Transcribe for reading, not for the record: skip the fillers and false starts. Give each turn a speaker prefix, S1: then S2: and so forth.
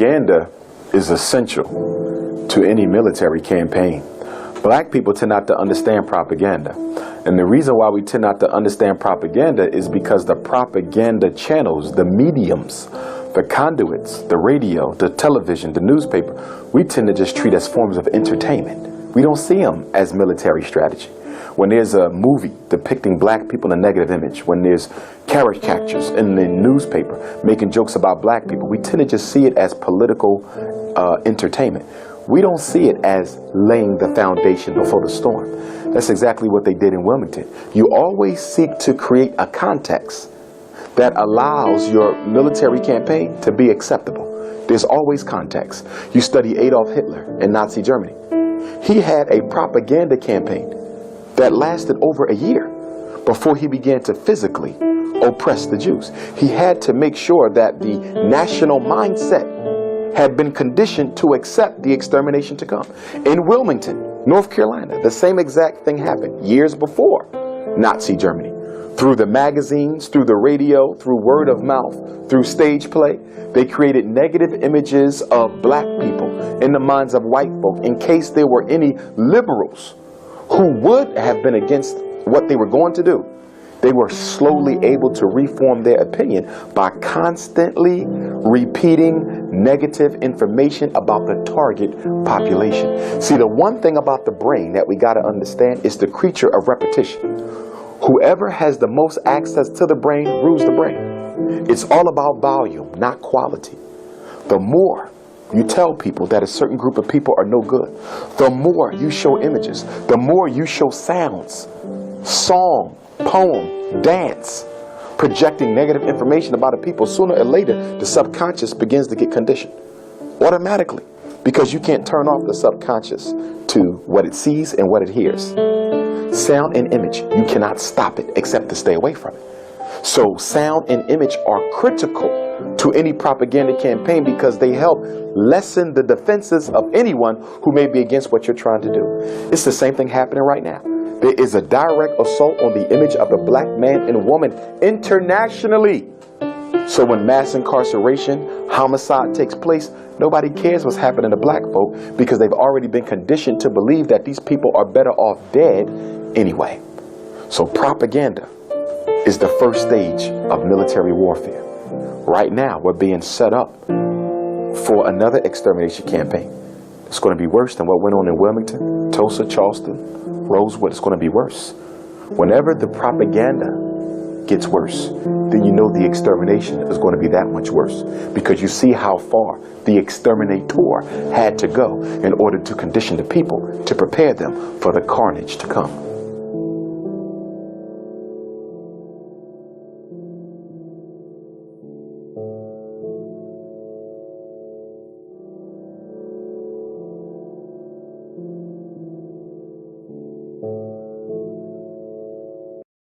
S1: Propaganda is essential to any military campaign. Black people tend not to understand propaganda. And the reason why we tend not to understand propaganda is because the propaganda channels, the mediums, the conduits, the radio, the television, the newspaper, we tend to just treat as forms of entertainment. We don't see them as military strategy. When there's a movie depicting black people in a negative image, when there's caricatures in the newspaper making jokes about black people, we tend to just see it as political entertainment. We don't see it as laying the foundation before the storm. That's exactly what they did in Wilmington. You always seek to create a context that allows your military campaign to be acceptable. There's always context. You study Adolf Hitler in Nazi Germany. He had a propaganda campaign that lasted over a year before he began to physically oppress the Jews. He had to make sure that the national mindset had been conditioned to accept the extermination to come. In Wilmington, North Carolina, the same exact thing happened years before Nazi Germany. Through the magazines, through the radio, through word of mouth, through stage play, they created negative images of black people in the minds of white folk in case there were any liberals who would have been against what they were going to do. They were slowly able to reform their opinion by constantly repeating negative information about the target population. See, the one thing about the brain that we got to understand is the creature of repetition. Whoever has the most access to the brain rules the brain. It's all about volume, not quality. The more you tell people that a certain group of people are no good, the more you show images, the more you show sounds, song, poem, dance, projecting negative information about a people, sooner or later the subconscious begins to get conditioned automatically, because you can't turn off the subconscious to what it sees and what it hears. Sound and image, you cannot stop it except to stay away from it. So sound and image are critical to any propaganda campaign because they help lessen the defenses of anyone who may be against what you're trying to do. It's the same thing happening right now. There is a direct assault on the image of the black man and woman internationally. So when mass incarceration, homicide takes place, nobody cares what's happening to black folk because they've already been conditioned to believe that these people are better off dead anyway. So propaganda is the first stage of military warfare. Right now, we're being set up for another extermination campaign. It's going to be worse than what went on in Wilmington, Tulsa, Charleston, Rosewood. It's going to be worse. Whenever the propaganda gets worse, then you know the extermination is going to be that much worse, because you see how far the exterminator had to go in order to condition the people to prepare them for the carnage to come.